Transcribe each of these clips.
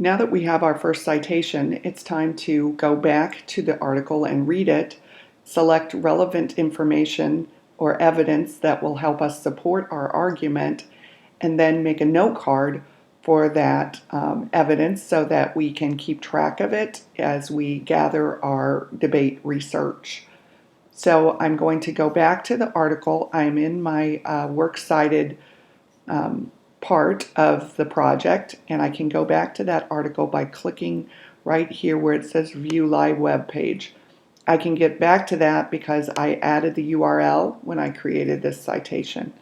Now that we have our first citation, it's time to go back to the article and read it, select relevant information or evidence that will help us support our argument, and then make a note card for that evidence so that we can keep track of it as we gather our debate research. So I'm going to go back to the article. I'm in my works cited part of the project, and I can go back to that article by clicking right here where it says View Live Web Page. I can get back to that because I added the URL when I created this citation.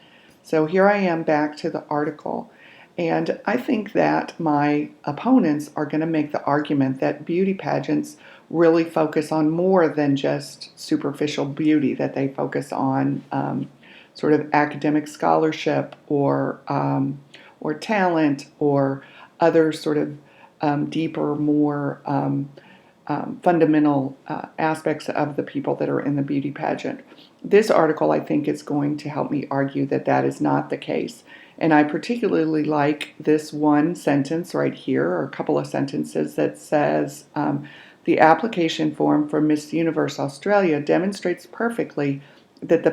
So here I am back to the article, and I think that my opponents are going to make the argument that beauty pageants really focus on more than just superficial beauty, that they focus on sort of academic scholarship or talent or other sort of deeper, more fundamental aspects of the people that are in the beauty pageant. This article, I think, is going to help me argue that that is not the case. And I particularly like this one sentence right here, or a couple of sentences that says, the application form for Miss Universe Australia demonstrates perfectly that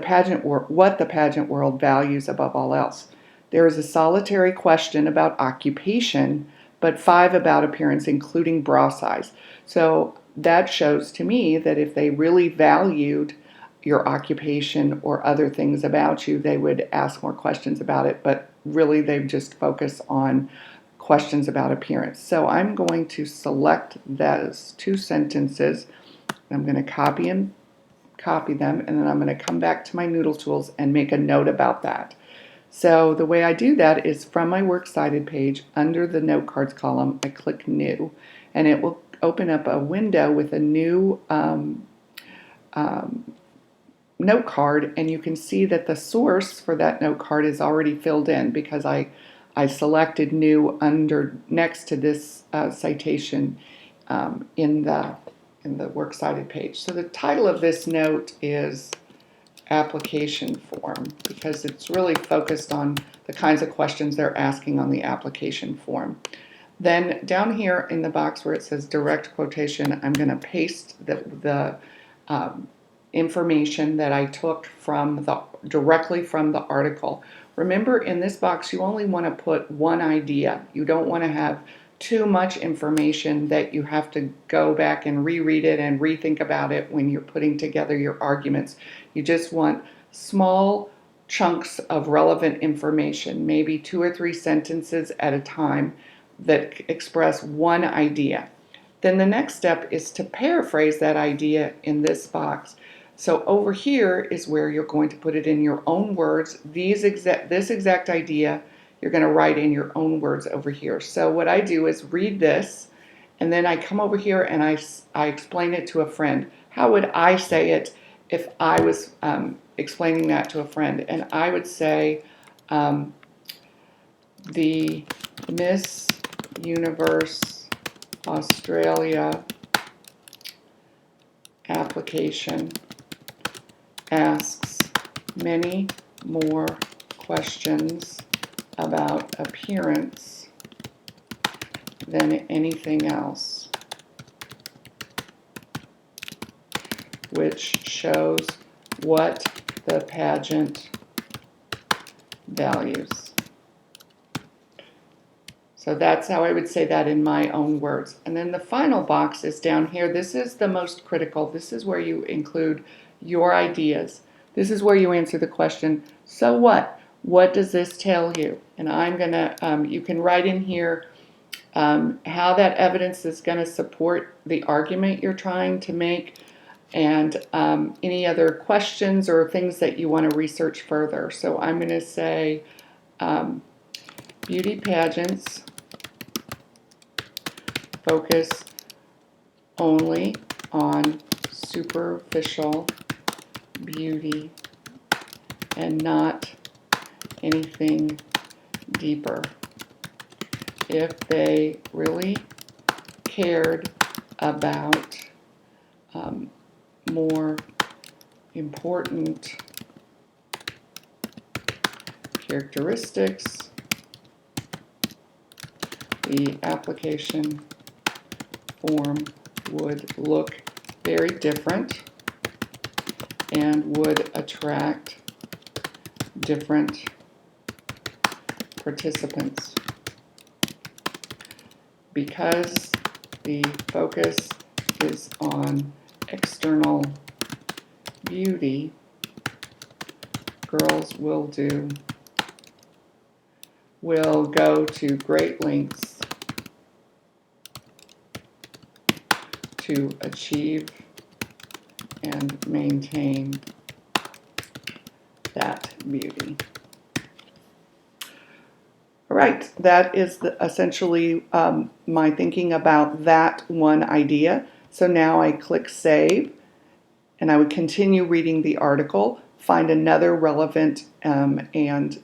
what the pageant world values above all else. There is a solitary question about occupation, but 5 about appearance, including bra size. So that shows to me that if they really valued your occupation or other things about you, they would ask more questions about it, but really they just focus on questions about appearance. So I'm going to select those 2 sentences. I'm going to copy them, and then I'm going to come back to my Noodle Tools and make a note about that. So the way I do that is from my Works Cited page, under the Note Cards column, I click New, and it will open up a window with a new note card, and you can see that the source for that note card is already filled in because I selected New next to this citation in the Works Cited page. So the title of this note is Application Form, because it's really focused on the kinds of questions they're asking on the application form. Then down here in the box where it says direct quotation, I'm going to paste the information that I took directly from the article. Remember, in this box, you only want to put one idea. You don't want to have too much information that you have to go back and reread it and rethink about it when you're putting together your arguments. You just want small chunks of relevant information, maybe 2 or 3 sentences at a time that express one idea. Then the next step is to paraphrase that idea in this box. So over here is where you're going to put it in your own words. This exact idea you're going to write in your own words over here. So what I do is read this, and then I come over here and I explain it to a friend. How would I say it if I was explaining that to a friend? And I would say, the Miss Universe Australia application asks many more questions about appearance than anything else, which shows what the pageant values. So that's how I would say that in my own words. And then the final box is down here. This is the most critical. This is where you include your ideas. This is where you answer the question, so what? What does this tell you? And I'm going to, you can write in here how that evidence is going to support the argument you're trying to make, and any other questions or things that you want to research further. So I'm going to say beauty pageants focus only on superficial beauty and not anything deeper. If they really cared about more important characteristics, the application form would look very different and would attract different participants. Because the focus is on external beauty, girls will go to great lengths to achieve and maintain that beauty. All right, that is essentially my thinking about that one idea. So now I click Save, and I would continue reading the article, find another relevant and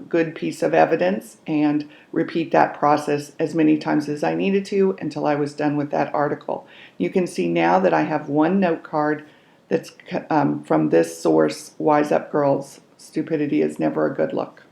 good piece of evidence, and repeat that process as many times as I needed to until I was done with that article. You can see now that I have one note card that's from this source, Wise Up Girls, Stupidity is Never a Good Look.